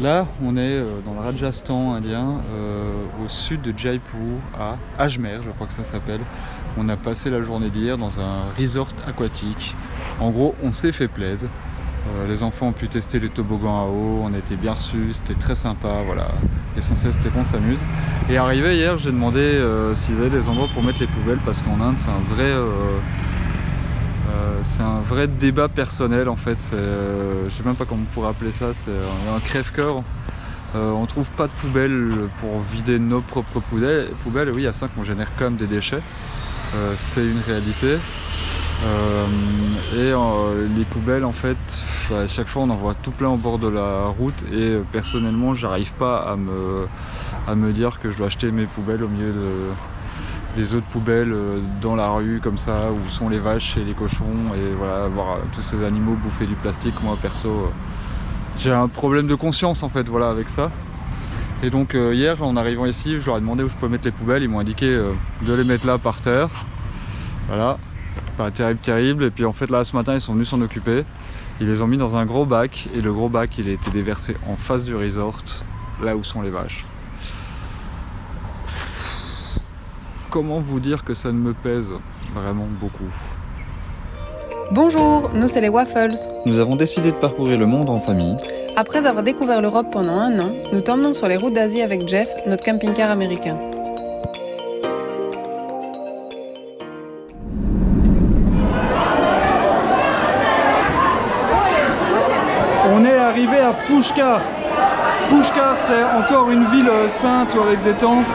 Là, on est dans le Rajasthan indien, au sud de Jaipur, à Ajmer, je crois que ça s'appelle. On a passé la journée d'hier dans un resort aquatique. En gros, on s'est fait plaisir. Les enfants ont pu tester les toboggans à eau, on a été bien reçus, c'était très sympa, voilà. L'essentiel c'était qu'on s'amuse. Et arrivé hier, j'ai demandé s'ils avaient des endroits pour mettre les poubelles, parce qu'en Inde c'est un vrai débat personnel en fait. Je sais même pas comment on pourrait appeler ça, c'est un crève-cœur. On trouve pas de poubelles pour vider nos propres poubelles. Oui, à 5 on génère quand même des déchets, c'est une réalité. Les poubelles en fait, à chaque fois on en voit tout plein au bord de la route et personnellement j'arrive pas à me dire que je dois acheter mes poubelles au milieu des autres poubelles dans la rue comme ça, où sont les vaches et les cochons, et voilà, voir tous ces animaux bouffer du plastique. Moi perso j'ai un problème de conscience en fait, voilà, avec ça. Et donc hier en arrivant ici, je leur ai demandé où je peux mettre les poubelles, ils m'ont indiqué de les mettre là par terre, voilà. Pas terrible, et puis en fait là ce matin ils sont venus s'en occuper, ils les ont mis dans un gros bac, et le gros bac il a été déversé en face du resort, là où sont les vaches. Comment vous dire que ça ne me pèse vraiment beaucoup. Bonjour, nous c'est les Waffles. Nous avons décidé de parcourir le monde en famille. Après avoir découvert l'Europe pendant 1 an, nous t'emmenons sur les routes d'Asie avec Jeff, notre camping-car américain. On est arrivé à Pushkar. Pushkar, c'est encore une ville sainte avec des temples.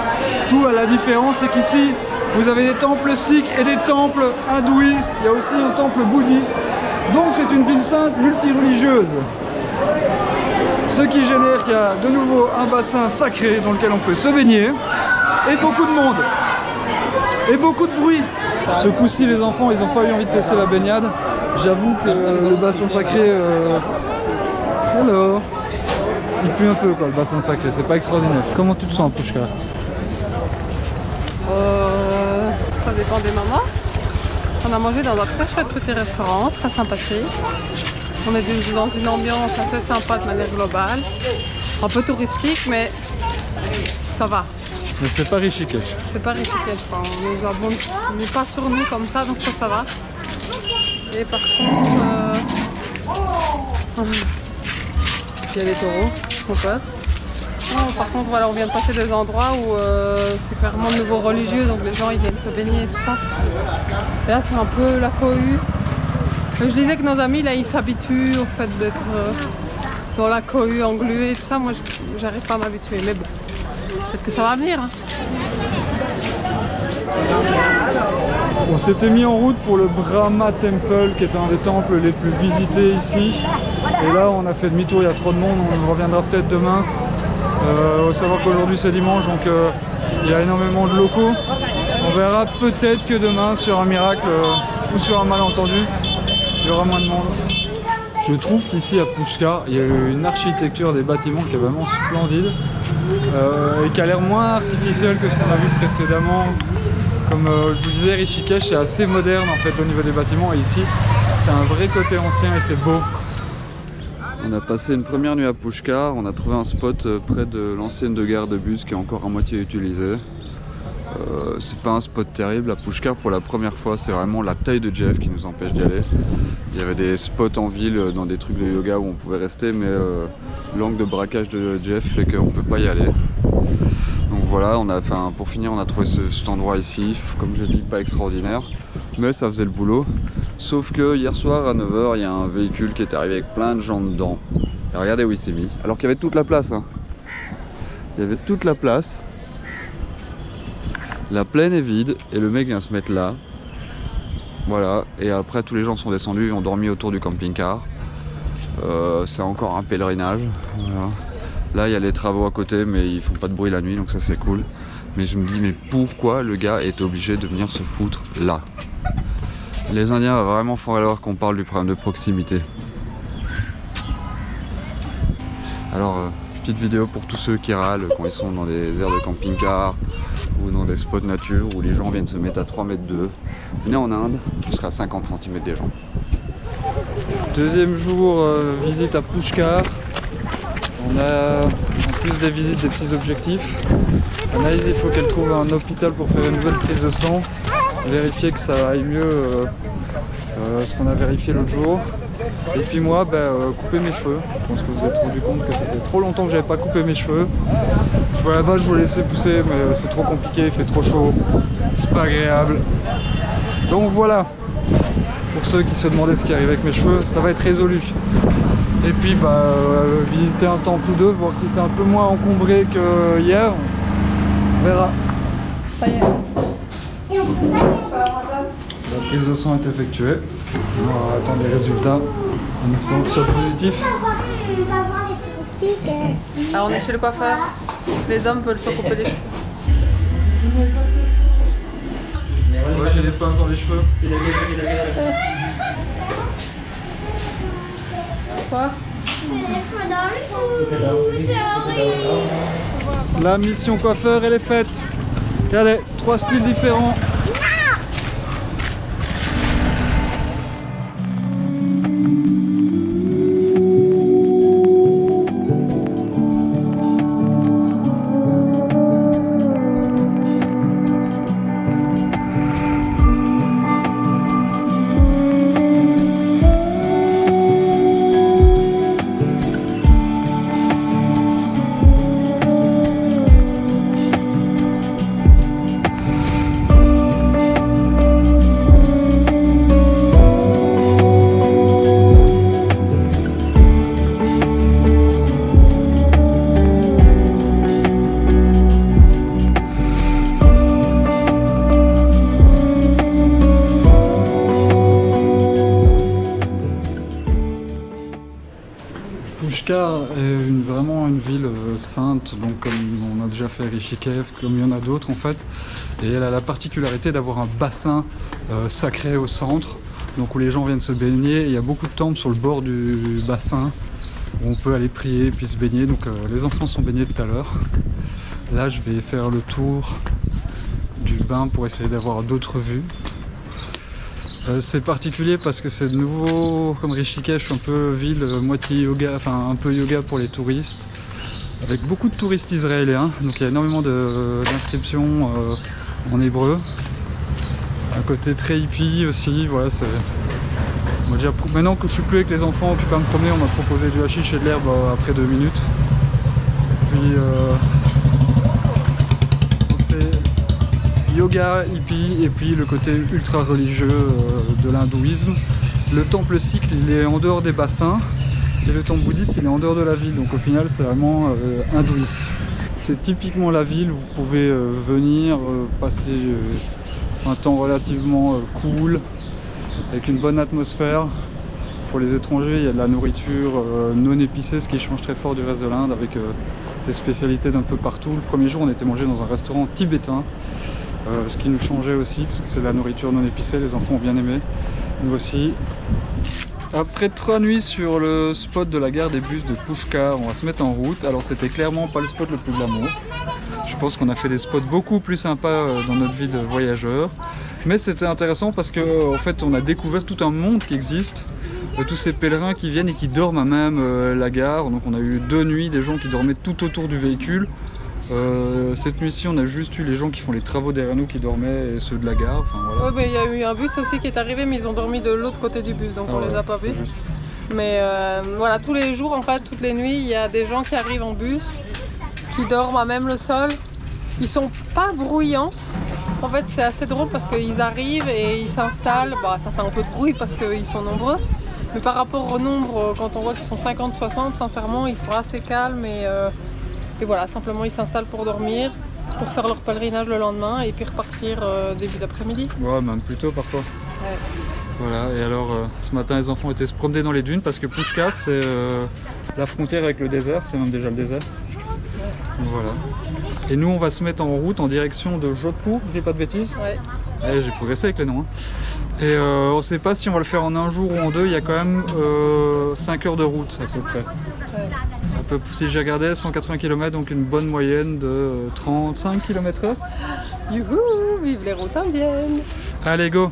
Tout à la différence, c'est qu'ici, vous avez des temples sikhs et des temples hindouistes. Il y a aussi un temple bouddhiste. Donc c'est une ville sainte multireligieuse. Ce qui génère qu'il y a de nouveau un bassin sacré dans lequel on peut se baigner. Et beaucoup de monde. Et beaucoup de bruit. Ce coup-ci, les enfants, ils n'ont pas eu envie de tester la baignade. J'avoue que le bassin sacré... Alors, il pue un peu quoi, le bassin sacré, c'est pas extraordinaire. Comment tu te sens, Pushkar? Ça dépend des mamans. On a mangé dans un très chouette petit restaurant, très sympathique. On est dans une ambiance assez sympa de manière globale. Un peu touristique, mais ça va. Mais c'est pas Rishikesh. C'est pas Rishikesh, on n'est pas sur nous comme ça, donc ça va. Et par contre... il y a les taureaux, mon pote. Oh, par contre, voilà, on vient de passer des endroits où c'est clairement de nouveau religieux, donc les gens ils viennent se baigner et tout ça. Et là, c'est un peu la cohue. Je disais que nos amis là, ils s'habituent au fait d'être dans la cohue engluée et tout ça. Moi, j'arrive pas à m'habituer, mais bon, peut-être que ça va venir. Hein. On s'était mis en route pour le Brahma Temple, qui est un des temples les plus visités ici. Et là, on a fait demi-tour, il y a trop de monde, on reviendra peut-être demain. Faut savoir qu'aujourd'hui c'est dimanche, donc il y a énormément de locaux. On verra peut-être que demain, sur un miracle ou sur un malentendu, il y aura moins de monde. Je trouve qu'ici à Pushkar, il y a une architecture des bâtiments qui est vraiment splendide et qui a l'air moins artificielle que ce qu'on a vu précédemment. Comme je vous disais, Rishikesh est assez moderne en fait au niveau des bâtiments, et ici c'est un vrai côté ancien et c'est beau. On a passé une première nuit à Pushkar, on a trouvé un spot près de l'ancienne gare de bus qui est encore à moitié utilisée. C'est pas un spot terrible à Pushkar pour la première fois, c'est vraiment la taille de Jeff qui nous empêche d'y aller. Il y avait des spots en ville dans des trucs de yoga où on pouvait rester, mais l'angle de braquage de Jeff fait qu'on peut pas y aller. Donc voilà, pour finir on a trouvé cet endroit ici, comme je dis pas extraordinaire, mais ça faisait le boulot. Sauf que hier soir à 9 h, il y a un véhicule qui est arrivé avec plein de gens dedans. Et regardez où il s'est mis, alors qu'il y avait toute la place. Hein. Il y avait toute la place. La plaine est vide et le mec vient se mettre là. Voilà, et après tous les gens sont descendus et ont dormi autour du camping-car. C'est encore un pèlerinage. Voilà. Là il y a les travaux à côté, mais ils font pas de bruit la nuit, donc ça c'est cool. Mais je me dis, mais pourquoi le gars est obligé de venir se foutre là? Les Indiens va vraiment falloir qu'on parle du problème de proximité. Alors, petite vidéo pour tous ceux qui râlent quand ils sont dans des aires de camping-car ou dans des spots nature où les gens viennent se mettre à 3 mètres d'eux. Venez en Inde, vous serez à 50 cm des gens. Deuxième jour, visite à Pushkar. On a en plus des visites des petits objectifs. Anaïs, il faut qu'elle trouve un hôpital pour faire une nouvelle prise de sang, vérifier que ça aille mieux, ce qu'on a vérifié l'autre jour. Et puis moi, couper mes cheveux. Je pense que vous vous êtes rendu compte que ça fait trop longtemps que j'avais pas coupé mes cheveux. Je vois là-bas, je voulais laisser pousser, mais c'est trop compliqué, il fait trop chaud, c'est pas agréable. Donc voilà, pour ceux qui se demandaient ce qui arrivait avec mes cheveux, ça va être résolu. Et puis visiter un temple ou deux, voir si c'est un peu moins encombré que hier. On verra. Ça y est. La prise de sang est effectuée. On va attendre les résultats en espérant que ce soit positif. Alors on est chez le coiffeur. Les hommes veulent se couper les cheveux. Ouais, j'ai des pinces dans les cheveux. Quoi? La mission coiffeur, elle est faite. Regardez, 3 styles différents. Pushkar est vraiment une ville sainte, donc comme on a déjà fait à Rishikesh, comme il y en a d'autres en fait. Et elle a la particularité d'avoir un bassin sacré au centre, donc où les gens viennent se baigner. Il y a beaucoup de temples sur le bord du bassin où on peut aller prier et puis se baigner. Donc les enfants sont baignés tout à l'heure. Là je vais faire le tour du bain pour essayer d'avoir d'autres vues. C'est particulier parce que c'est de nouveau, comme Rishikesh, un peu ville moitié yoga, enfin un peu yoga pour les touristes, avec beaucoup de touristes israéliens, donc il y a énormément d'inscriptions en hébreu. Un côté très hippie aussi, voilà, c'est... Maintenant que je suis plus avec les enfants occupés à me promener, on m'a proposé du hashish et de l'herbe après 2 minutes. Puis yoga, hippie, et puis le côté ultra religieux de l'hindouisme. Le temple sikh il est en dehors des bassins et le temple bouddhiste il est en dehors de la ville, donc au final c'est vraiment hindouiste. C'est typiquement la ville où vous pouvez venir passer un temps relativement cool, avec une bonne atmosphère. Pour les étrangers il y a de la nourriture non épicée, ce qui change très fort du reste de l'Inde, avec des spécialités d'un peu partout. Le premier jour on était mangé dans un restaurant tibétain. Ce qui nous changeait aussi, parce que c'est de la nourriture non épicée, les enfants ont bien aimé, nous aussi. Après 3 nuits sur le spot de la gare des bus de Pushkar, on va se mettre en route. Alors c'était clairement pas le spot le plus glamour. Je pense qu'on a fait des spots beaucoup plus sympas dans notre vie de voyageur. Mais c'était intéressant parce que en fait on a découvert tout un monde qui existe. Tous ces pèlerins qui viennent et qui dorment à même la gare. Donc on a eu 2 nuits, des gens qui dormaient tout autour du véhicule. Cette nuit-ci, on a juste eu les gens qui font les travaux derrière nous qui dormaient et ceux de la gare. Enfin, voilà. Ouais, mais il y a eu un bus aussi qui est arrivé, mais ils ont dormi de l'autre côté du bus, donc on les a pas vus. Mais voilà, tous les jours, en fait, toutes les nuits, il y a des gens qui arrivent en bus, qui dorment à même le sol. Ils sont pas bruyants. En fait, c'est assez drôle parce qu'ils arrivent et ils s'installent. Bah, ça fait un peu de bruit parce qu'ils sont nombreux. Mais par rapport au nombre, quand on voit qu'ils sont 50-60, sincèrement, ils sont assez calmes et voilà, simplement ils s'installent pour dormir, pour faire leur pèlerinage le lendemain et puis repartir début d'après-midi. Ouais, même plus tôt parfois. Ouais. Voilà, et alors ce matin les enfants étaient se promener dans les dunes parce que Pushkar c'est la frontière avec le désert, c'est même déjà le désert. Ouais. Voilà. Et nous on va se mettre en route en direction de Jodhpur, je dis pas de bêtises. Ouais. Ouais, j'ai progressé avec les noms. Hein. Et on sait pas si on va le faire en 1 jour ou en 2, il y a quand même 5 heures de route à peu près. Ouais. Si j'ai regardé, 180 km, donc une bonne moyenne de 35 km/h. Youhou, vive les routes indiennes. Allez, go.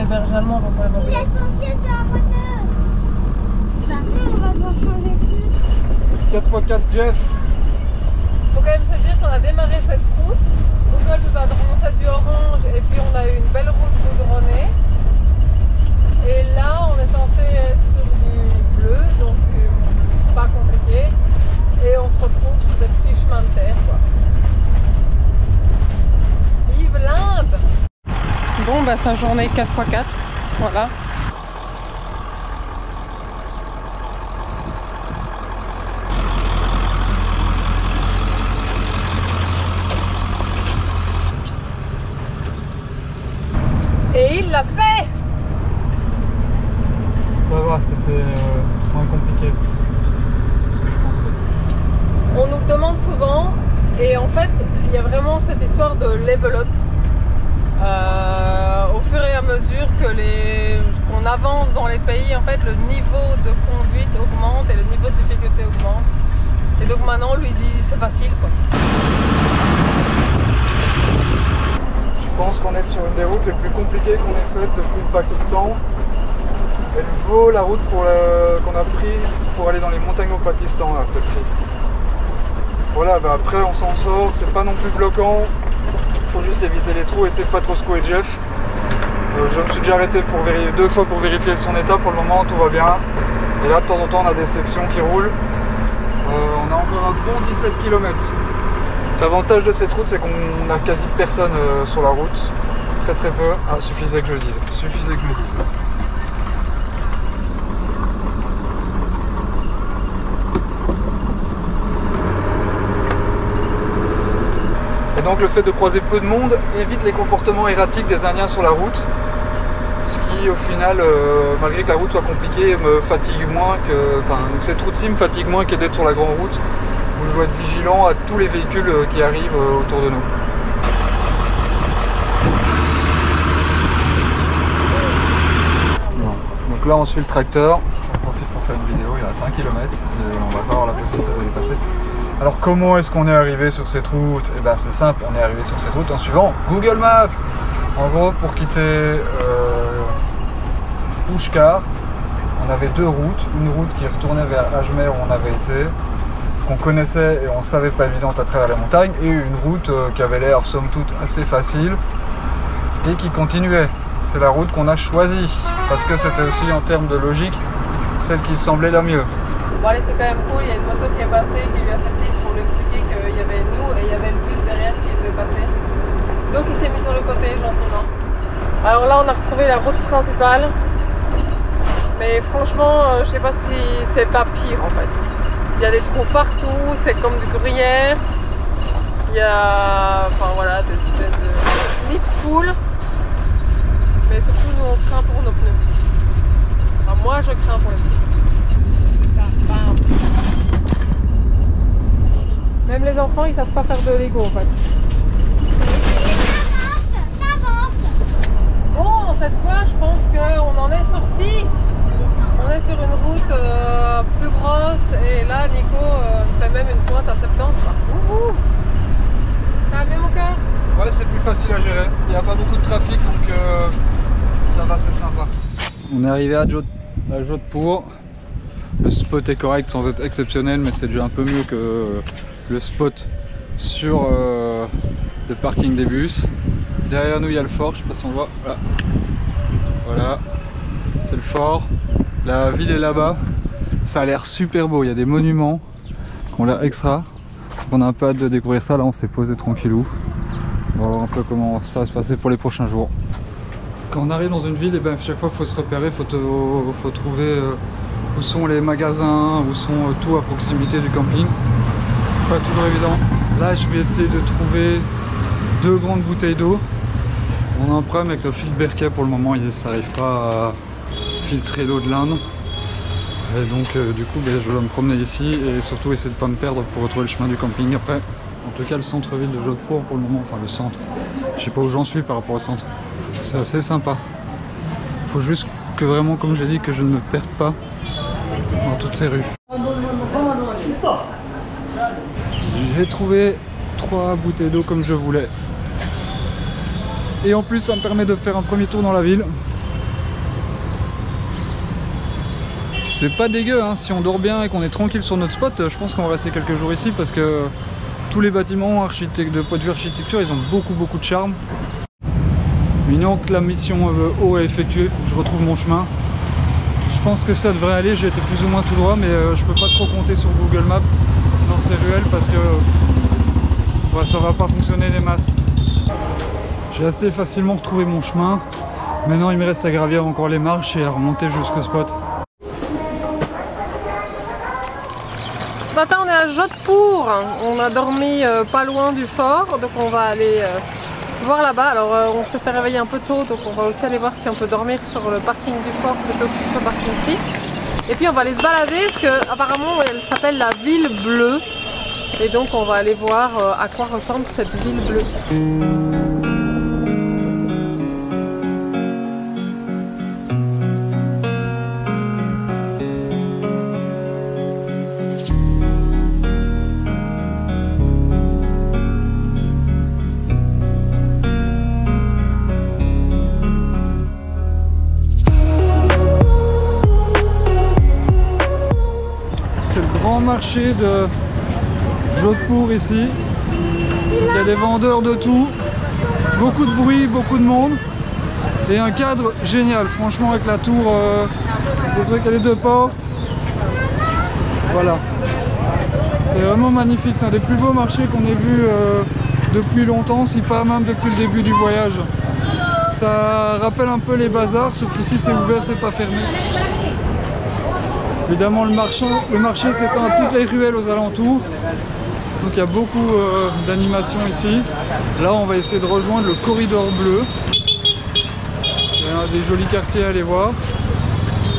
berges allemands quand ça va pas bien. Il a son chien sur la moteur. On va devoir changer plus. 4x4 Jeff. Faut quand même se dire qu'on a démarré cette route. Google nous a montré du orange et puis on a eu une belle route goudronnée. Et là, on est censé être sur du bleu, donc pas compliqué. Et on se retrouve sur des petits chemins de terre, quoi. Vive l'Inde! Bon, bah, sa journée 4x4, voilà. Et il l'a fait! Ça va, c'était moins compliqué que ce que je pensais. On nous demande souvent, et en fait, il y a vraiment cette histoire de level up. Au fur et à mesure qu'on avance dans les pays, en fait, le niveau de conduite augmente et le niveau de difficulté augmente. Et donc maintenant, on lui dit c'est facile, quoi. Je pense qu'on est sur une des routes les plus compliquées qu'on ait faites depuis le Pakistan. Elle vaut la route qu'on a prise pour aller dans les montagnes au Pakistan, là, celle-ci. Voilà, bah après on s'en sort, c'est pas non plus bloquant. Faut juste éviter les trous, essayer de pas trop secouer Jeff. Je me suis déjà arrêté pour deux fois pour vérifier son état. Pour le moment, tout va bien. Et là, de temps en temps, on a des sections qui roulent. On a encore un bon 17 km. L'avantage de cette route, c'est qu'on n'a quasi personne sur la route. Très très peu. Ah, suffisait que je le dise. Suffisait que je le dise. Et donc le fait de croiser peu de monde évite les comportements erratiques des Indiens sur la route. Ce qui au final, malgré que la route soit compliquée, me fatigue moins que. Enfin, donc cette route-ci me fatigue moins que d'être sur la grande route, où je dois être vigilant à tous les véhicules qui arrivent autour de nous. Bon. Donc là on suit le tracteur, on profite pour faire une vidéo, il y a 5 km et on va pas avoir la possibilité de dépasser. Alors comment est-ce qu'on est arrivé sur cette route? Eh bien c'est simple, on est arrivé sur cette route en suivant Google Maps. En gros, pour quitter Pushkar, on avait deux routes. Une route qui retournait vers Ajmer où on avait été, qu'on connaissait et on savait pas évidente à travers les montagnes, et une route qui avait l'air somme toute assez facile et qui continuait. C'est la route qu'on a choisie parce que c'était aussi en termes de logique celle qui semblait la mieux. Bon allez, c'est quand même cool, il y a une moto qui est passée qui lui a fait signe pour lui expliquer qu'il y avait nous et il y avait le bus derrière qui devait passer. Donc il s'est mis sur le côté gentiment. Alors là on a retrouvé la route principale. Mais franchement, je sais pas si c'est pas pire en fait. Il y a des trous partout, c'est comme du gruyère. Il y a, enfin voilà, des espèces de nids de poules. Mais surtout nous on craint pour nos pneus. Enfin, moi je crains pour les pneus. Même les enfants ils savent pas faire de Lego en fait. Ça avance. Bon, cette fois je pense qu'on en est sorti. On est sur une route plus grosse et là Nico fait même une pointe à 70. Ouhou. Ça va bien mon cœur? Ouais, c'est plus facile à gérer. Il n'y a pas beaucoup de trafic donc ça va, c'est sympa. On est arrivé à Jodhpur. Le spot est correct sans être exceptionnel, mais c'est déjà un peu mieux que le spot sur le parking des bus. Derrière nous il y a le fort, je sais pas si on voit. Là. Voilà, c'est le fort. La ville est là-bas. Ça a l'air super beau, il y a des monuments qui ont l'air extra. On a un peu hâte de découvrir ça, là on s'est posé tranquillou. On va voir un peu comment ça va se passer pour les prochains jours. Quand on arrive dans une ville, et ben, chaque fois il faut se repérer, faut trouver où sont les magasins, où sont tout à proximité du camping. Pas toujours évident. Là je vais essayer de trouver 2 grandes bouteilles d'eau. On a un problème avec le filtre Berkey pour le moment, ils n'arrivent pas à filtrer l'eau de l'Inde. Et donc du coup je vais me promener ici et surtout essayer de ne pas me perdre pour retrouver le chemin du camping après. En tout cas le centre-ville de Jodhpur pour le moment, enfin le centre. Je sais pas où j'en suis par rapport au centre. C'est assez sympa. Il faut juste que vraiment, comme j'ai dit, que je ne me perde pas dans toutes ces rues. J'ai trouvé 3 bouteilles d'eau comme je voulais. Et en plus ça me permet de faire un premier tour dans la ville. C'est pas dégueu, hein. Si on dort bien et qu'on est tranquille sur notre spot, je pense qu'on va rester quelques jours ici parce que tous les bâtiments de point de vue architecture, ils ont beaucoup de charme. Maintenant que la mission eau est effectuée, il faut que je retrouve mon chemin. Je pense que ça devrait aller, j'ai été plus ou moins tout droit, mais je peux pas trop compter sur Google Maps dans ces ruelles parce que ouais, ça va pas fonctionner des masses. J'ai assez facilement retrouvé mon chemin. Maintenant il me reste à gravir encore les marches et à remonter jusqu'au spot. Ce matin on est à Jodhpur, on a dormi pas loin du fort, donc on va aller voir là-bas. Alors on s'est fait réveiller un peu tôt, donc on va aussi aller voir si on peut dormir sur le parking du fort plutôt que sur ce parking-ci. Et puis on va aller se balader parce que apparemment elle s'appelle la ville bleue. Et donc on va aller voir à quoi ressemble cette ville bleue. Marché de Jodhpur ici. Il y a des vendeurs de tout, beaucoup de bruit, beaucoup de monde et un cadre génial, franchement, avec la tour, le truc à les deux portes. Voilà, c'est vraiment magnifique, c'est un des plus beaux marchés qu'on ait vu depuis longtemps, si pas même depuis le début du voyage. Ça rappelle un peu les bazars, sauf qu'ici c'est ouvert, c'est pas fermé. Évidemment le marché s'étend à toutes les ruelles aux alentours, donc il y a beaucoup d'animation ici. Là on va essayer de rejoindre le corridor bleu, il y a des jolis quartiers à aller voir,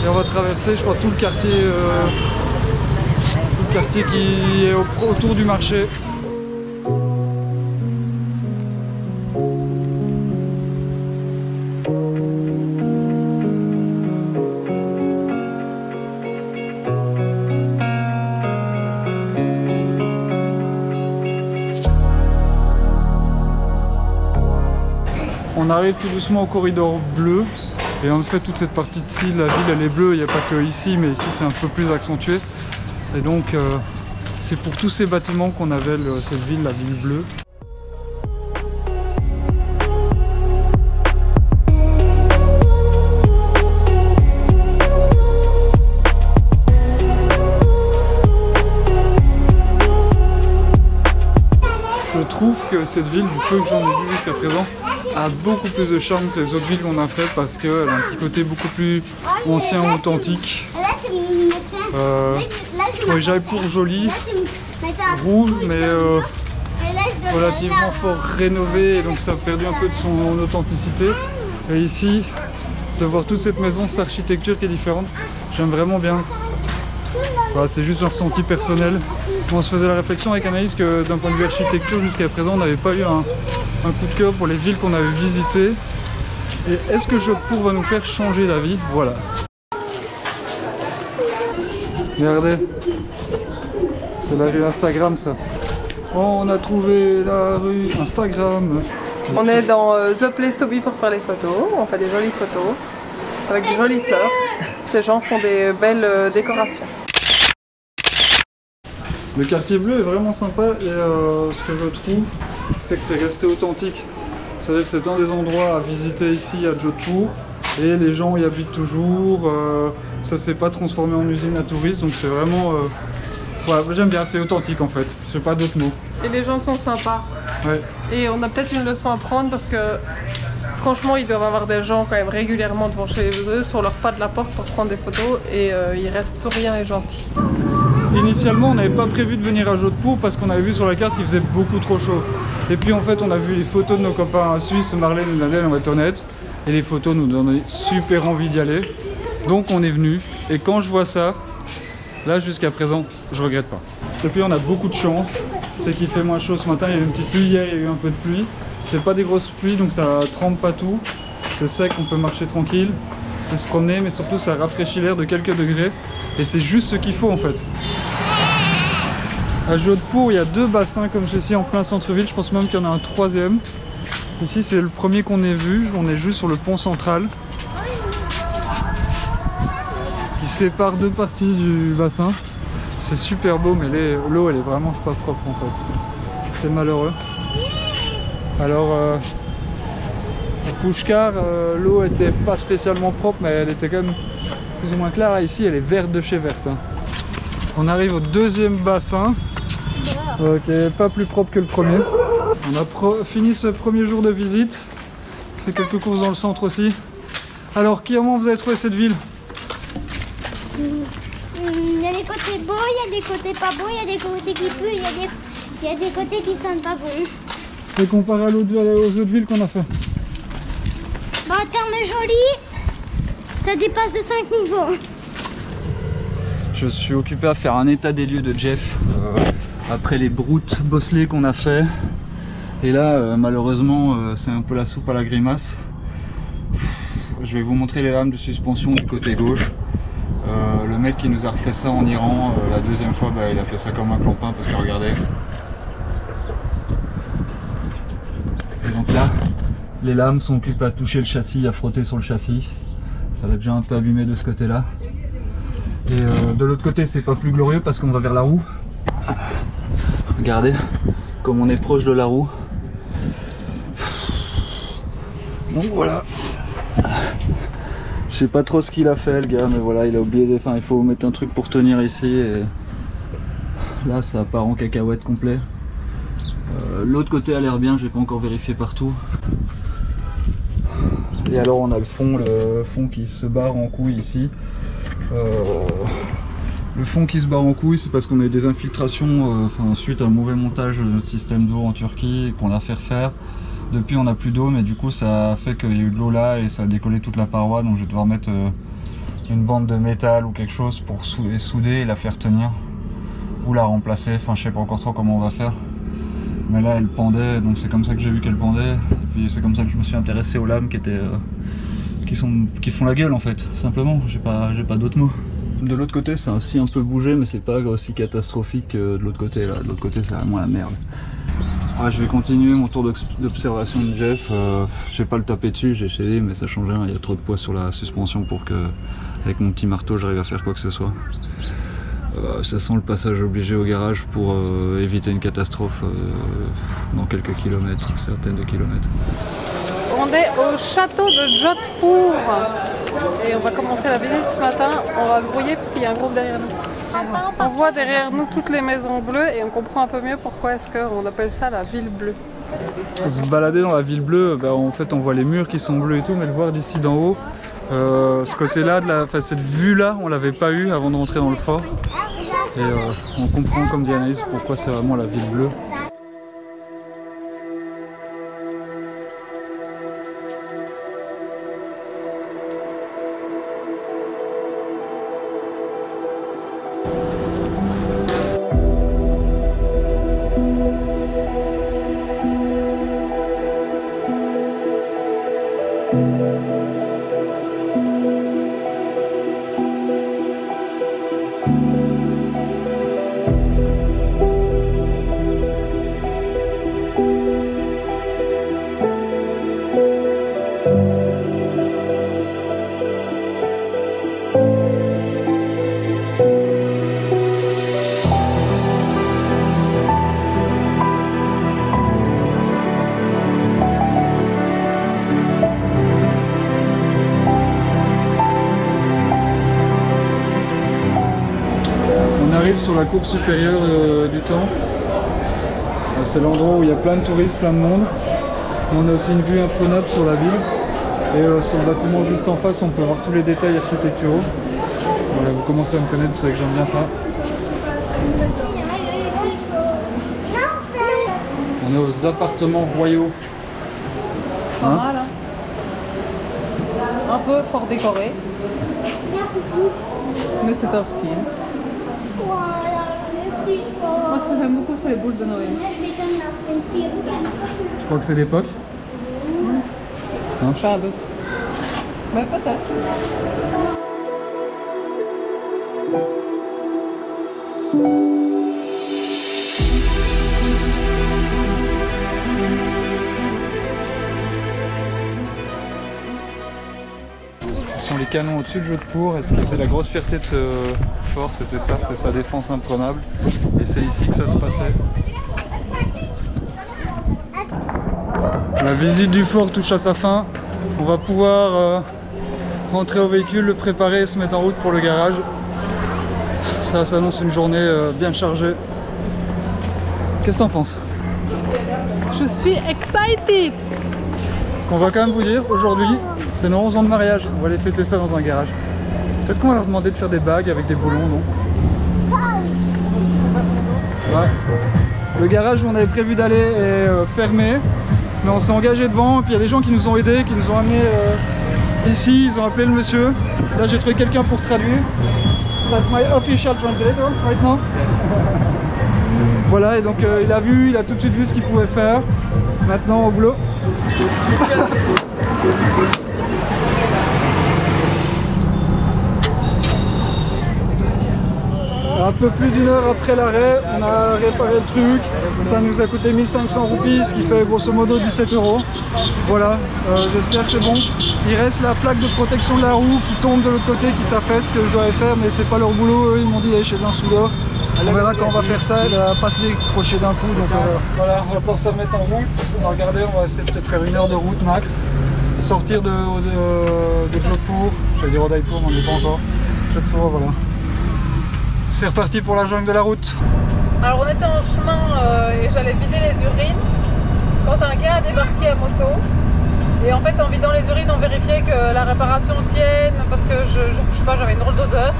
et on va traverser je crois tout le quartier qui est autour du marché. On arrive tout doucement au corridor bleu et en fait toute cette partie de ci, la ville elle est bleue, il n'y a pas que ici mais ici c'est un peu plus accentué et donc c'est pour tous ces bâtiments qu'on appelle cette ville la ville bleue. Je trouve que cette ville, du peu que j'en ai vu jusqu'à présent, a beaucoup plus de charme que les autres villes qu'on a fait parce qu'elle a un petit côté beaucoup plus ancien, authentique. Je trouvais Jaipur joli, rouge, mais relativement fort rénové, et donc ça a perdu un peu de son authenticité. Et ici, de voir toute cette maison, cette architecture qui est différente, j'aime vraiment bien. Voilà, c'est juste un ressenti personnel. On se faisait la réflexion avec Anaïs que d'un point de vue architecture, jusqu'à présent, on n'avait pas eu un coup de cœur pour les villes qu'on avait visitées. Et est-ce que Jodhpur va nous faire changer d'avis? Voilà. Regardez, c'est la rue Instagram ça. Oh, on a trouvé la rue Instagram. On est dans The Place to Be pour faire les photos. On fait des jolies photos avec de jolies fleurs. Ces gens font des belles décorations. Le quartier bleu est vraiment sympa et ce que je trouve, c'est que c'est resté authentique. C'est-à-dire que c'est un des endroits à visiter ici à Jodhpur et les gens y habitent toujours. Ça s'est pas transformé en usine à touristes, donc c'est vraiment... voilà, j'aime bien, c'est authentique en fait, j'ai pas d'autres mots. Et les gens sont sympas. Ouais. Et on a peut-être une leçon à prendre parce que franchement ils doivent avoir des gens quand même régulièrement devant chez eux sur leur pas de la porte pour prendre des photos et ils restent souriants et gentils. Initialement on n'avait pas prévu de venir à Jodhpur parce qu'on avait vu sur la carte qu'il faisait beaucoup trop chaud. Et puis en fait on a vu les photos de nos copains suisses, Marlène et Nadèle, on va être honnête, et les photos nous donnaient super envie d'y aller. Donc on est venu et quand je vois ça, là jusqu'à présent je regrette pas. Et puis on a beaucoup de chance, c'est qu'il fait moins chaud ce matin, il y a eu une petite pluie hier, il y a eu un peu de pluie. C'est pas des grosses pluies donc ça trempe pas tout, c'est sec, on peut marcher tranquille et se promener, mais surtout ça rafraîchit l'air de quelques degrés et c'est juste ce qu'il faut en fait. À Jodhpur il y a 2 bassins comme ceci en plein centre-ville, je pense même qu'il y en a un 3e. Ici c'est le premier qu'on ait vu, on est juste sur le pont central. sépare deux parties du bassin. C'est super beau, mais l'eau elle est vraiment pas propre en fait. C'est malheureux. Alors à Pushkar, l'eau était pas spécialement propre, mais elle était quand même plus ou moins claire. Là, ici elle est verte de chez verte. Hein. On arrive au deuxième bassin, qui est pas plus propre que le premier. On a fini ce premier jour de visite. Fait quelques courses dans le centre aussi. Alors, comment vous avez trouvé cette ville? Il y a des côtés beaux, il y a des côtés pas beaux, il y a des côtés qui puent, il y a des côtés qui sentent pas bon. Et comparé aux autres villes qu'on a fait? Bah, en termes jolis, ça dépasse de 5 niveaux. Je suis occupé à faire un état des lieux de Jeff après les broutes bosselées qu'on a fait. Et là, malheureusement, c'est un peu la soupe à la grimace. Je vais vous montrer les lames de suspension du côté gauche. Le mec qui nous a refait ça en Iran, la deuxième fois, bah, il a fait ça comme un clampin parce que regardez. Et donc là, les lames sont occupées à toucher le châssis, à frotter sur le châssis. Ça va déjà un peu abîmé de ce côté-là. Et de l'autre côté, c'est pas plus glorieux parce qu'on va vers la roue. Regardez comme on est proche de la roue. Donc voilà. Je sais pas trop ce qu'il a fait le gars, mais voilà, il a oublié. Enfin, il faut mettre un truc pour tenir ici. Et là, ça part en cacahuète complet. L'autre côté a l'air bien, j'ai pas encore vérifié partout. Et alors on a le fond qui se barre en couille ici. Le fond qui se barre en couille, c'est parce qu'on a eu des infiltrations suite à un mauvais montage de notre système d'eau en Turquie et qu'on a fait refaire. Depuis on n'a plus d'eau, mais du coup ça a fait qu'il y a eu de l'eau là et ça a décollé toute la paroi, donc je vais devoir mettre une bande de métal ou quelque chose pour souder et la faire tenir ou la remplacer. Enfin, je sais pas encore trop comment on va faire, mais là elle pendait, donc c'est comme ça que j'ai vu qu'elle pendait. Et puis c'est comme ça que je me suis intéressé aux lames qui font la gueule en fait, simplement. J'ai pas d'autres mots. De l'autre côté ça a aussi un peu bougé, mais c'est pas aussi catastrophique que de l'autre côté. Là, de l'autre côté c'est vraiment la merde. Ah, je vais continuer mon tour d'observation de Jeff. Je sais pas le taper dessus, j'ai essayé, mais ça change rien. Il y a trop de poids sur la suspension pour que, avec mon petit marteau, j'arrive à faire quoi que ce soit. Ça sent le passage obligé au garage pour éviter une catastrophe dans quelques kilomètres, certaines de kilomètres. On est au château de Jodhpur et on va commencer la visite ce matin. On va se brouiller parce qu'il y a un groupe derrière nous. On voit derrière nous toutes les maisons bleues et on comprend un peu mieux pourquoi est-ce qu'on appelle ça la ville bleue. Se balader dans la ville bleue, en fait on voit les murs qui sont bleus et tout, mais le voir d'ici d'en haut, ce côté-là, cette vue-là, on l'avait pas eu avant de rentrer dans le fort. Et on comprend, comme dit Anaïs, pourquoi c'est vraiment la ville bleue. Sur la cour supérieure du temple. C'est l'endroit où il y a plein de touristes, plein de monde. On a aussi une vue imprenable sur la ville. Et sur le bâtiment juste en face, on peut voir tous les détails architecturaux. Voilà, vous commencez à me connaître, vous savez que j'aime bien ça. On est aux appartements royaux. Pas mal, hein. Un peu fort décoré. Mais c'est un style. Moi, ce que j'aime beaucoup, c'est les boules de Noël. Je crois que c'est l'époque. J'ai un doute. Mais peut-être. sont les canons au-dessus de Jodhpur, et ce qui faisait la grosse fierté de ce fort, c'était ça, c'est sa défense imprenable. Et c'est ici que ça se passait. La visite du fort touche à sa fin. On va pouvoir rentrer au véhicule, le préparer et se mettre en route pour le garage. Ça s'annonce une journée bien chargée. Qu'est-ce que t'en penses? Je suis excited. On va quand même vous dire, aujourd'hui, c'est nos 11 ans de mariage. On va aller fêter ça dans un garage. Peut-être qu'on va leur demander de faire des bagues avec des boulons, non? Ouais. Le garage où on avait prévu d'aller est fermé. Mais on s'est engagé devant, et puis il y a des gens qui nous ont aidés, qui nous ont amenés ici, ils ont appelé le monsieur. Là j'ai trouvé quelqu'un pour traduire. That's my official translator right now. Voilà, et donc il a vu, il a tout de suite vu ce qu'il pouvait faire. Maintenant au boulot. Un peu plus d'une heure après l'arrêt, on a réparé le truc. Ça nous a coûté 1500 roupies, ce qui fait grosso modo 17 €. Voilà, j'espère que c'est bon. Il reste la plaque de protection de la roue qui tombe de l'autre côté, qui s'affaisse, que je dois faire, mais c'est pas leur boulot. Eux, ils m'ont dit d'aller chez un soudeur. On verra quand on va faire ça, elle va pas se décrocher d'un coup. Donc voilà, on va pouvoir se remettre en route. On va regarder, on va essayer de peut-être faire 1 heure de route max. Sortir de Jodhpur, j'allais dire Udaipur, mais on n'y est pas encore. Jodhpur, voilà. C'est reparti pour la jungle de la route. Alors on était en chemin et j'allais vider les urines quand un gars a débarqué à moto. Et en fait en vidant les urines on vérifiait que la réparation tienne parce que je sais pas, j'avais une drôle d'odeur.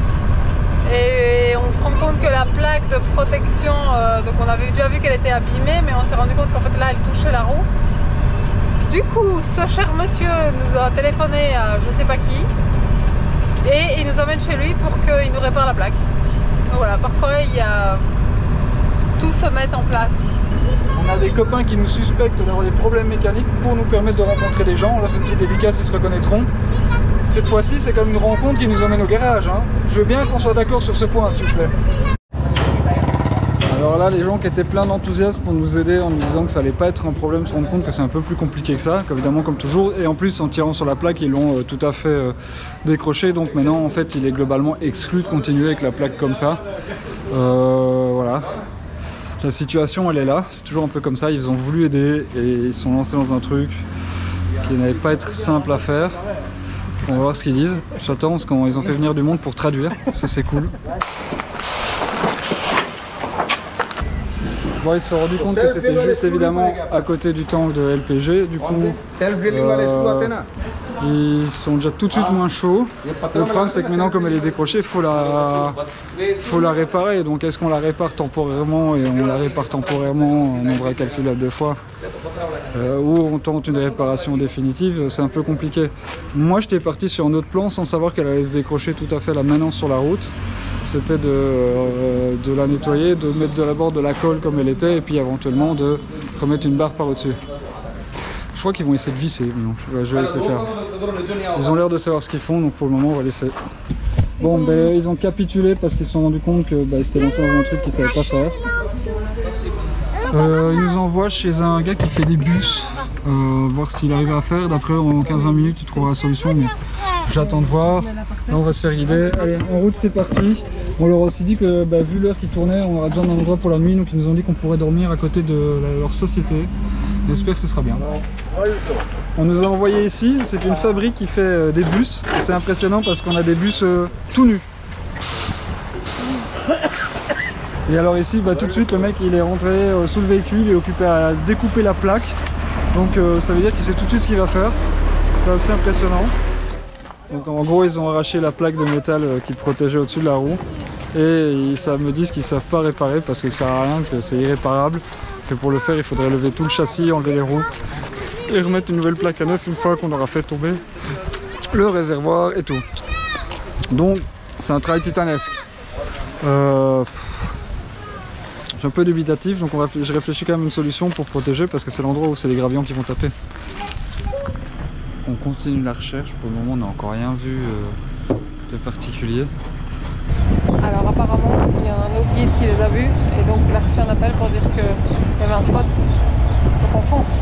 Et on se rend compte que la plaque de protection, donc on avait déjà vu qu'elle était abîmée, mais on s'est rendu compte qu'en fait là elle touchait la roue. Du coup ce cher monsieur nous a téléphoné à je sais pas qui et il nous emmène chez lui pour qu'il nous répare la plaque. Donc voilà, parfois il y a tout se met en place. On a des copains qui nous suspectent d'avoir des problèmes mécaniques pour nous permettre de rencontrer des gens. On leur fait une petite dédicace, ils se reconnaîtront. Cette fois-ci, c'est comme une rencontre qui nous emmène au garage. Hein. Je veux bien qu'on soit d'accord sur ce point, s'il vous plaît. Alors là, les gens qui étaient pleins d'enthousiasme pour nous aider en nous disant que ça allait pas être un problème, se rendent compte que c'est un peu plus compliqué que ça, évidemment comme toujours. Et en plus, en tirant sur la plaque, ils l'ont tout à fait décroché. Donc maintenant, en fait, il est globalement exclu de continuer avec la plaque comme ça. Voilà. La situation, elle est là. C'est toujours un peu comme ça. Ils ont voulu aider et ils sont lancés dans un truc qui n'allait pas être simple à faire. On va voir ce qu'ils disent. J'attends parce qu'ils ont fait venir du monde pour traduire. Ça, c'est cool. Bon, ils se sont rendus compte que c'était juste évidemment à côté du temple de LPG. Du coup, ils sont déjà tout de suite moins chauds. Le problème c'est que maintenant comme elle est décrochée, il faut la réparer. Donc est-ce qu'on la répare temporairement et on la répare temporairement en nombre incalculable de fois ou on tente une réparation définitive, c'est un peu compliqué. Moi j'étais parti sur un autre plan sans savoir qu'elle allait se décrocher tout à fait là maintenant sur la route. C'était de la nettoyer, de mettre d'abord de la colle comme elle était et puis éventuellement de remettre une barre par au-dessus. Je crois qu'ils vont essayer de visser, mais je vais laisser faire. Ils ont l'air de savoir ce qu'ils font, donc pour le moment on va laisser. Bon, ben, ils ont capitulé parce qu'ils se sont rendus compte qu'ils s'étaient lancés dans un truc qu'ils ne savaient pas faire. Ils nous envoient chez un gars qui fait des bus, voir s'il arrive à faire. D'après, en 15-20 minutes, il trouvera la solution, mais j'attends de voir. Là, on va se faire guider. Allez, en route, c'est parti. On leur a aussi dit que, vu l'heure qui tournait, on aura besoin d'un endroit pour la nuit, donc ils nous ont dit qu'on pourrait dormir à côté de leur société. J'espère que ce sera bien. On nous a envoyé ici, c'est une fabrique qui fait des bus. C'est impressionnant parce qu'on a des bus tout nus. Et alors ici, tout de suite, le mec il est rentré sous le véhicule, il est occupé à découper la plaque. Donc ça veut dire qu'il sait tout de suite ce qu'il va faire. C'est assez impressionnant. Donc en gros, ils ont arraché la plaque de métal qui protégeait au-dessus de la roue. Et ils me disent qu'ils ne savent pas réparer parce que ça sert à rien, que c'est irréparable. Que pour le faire, il faudrait lever tout le châssis, enlever les roues et remettre une nouvelle plaque à neuf une fois qu'on aura fait tomber le réservoir et tout. Donc c'est un travail titanesque. Je suis un peu dubitatif, donc je réfléchis quand même à une solution pour protéger parce que c'est l'endroit où c'est les gravions qui vont taper. On continue la recherche, pour le moment on n'a encore rien vu de particulier. Alors apparemment il y a un autre guide qui les a vus et donc il a reçu un appel pour dire qu'il y avait un spot. Donc on fonce.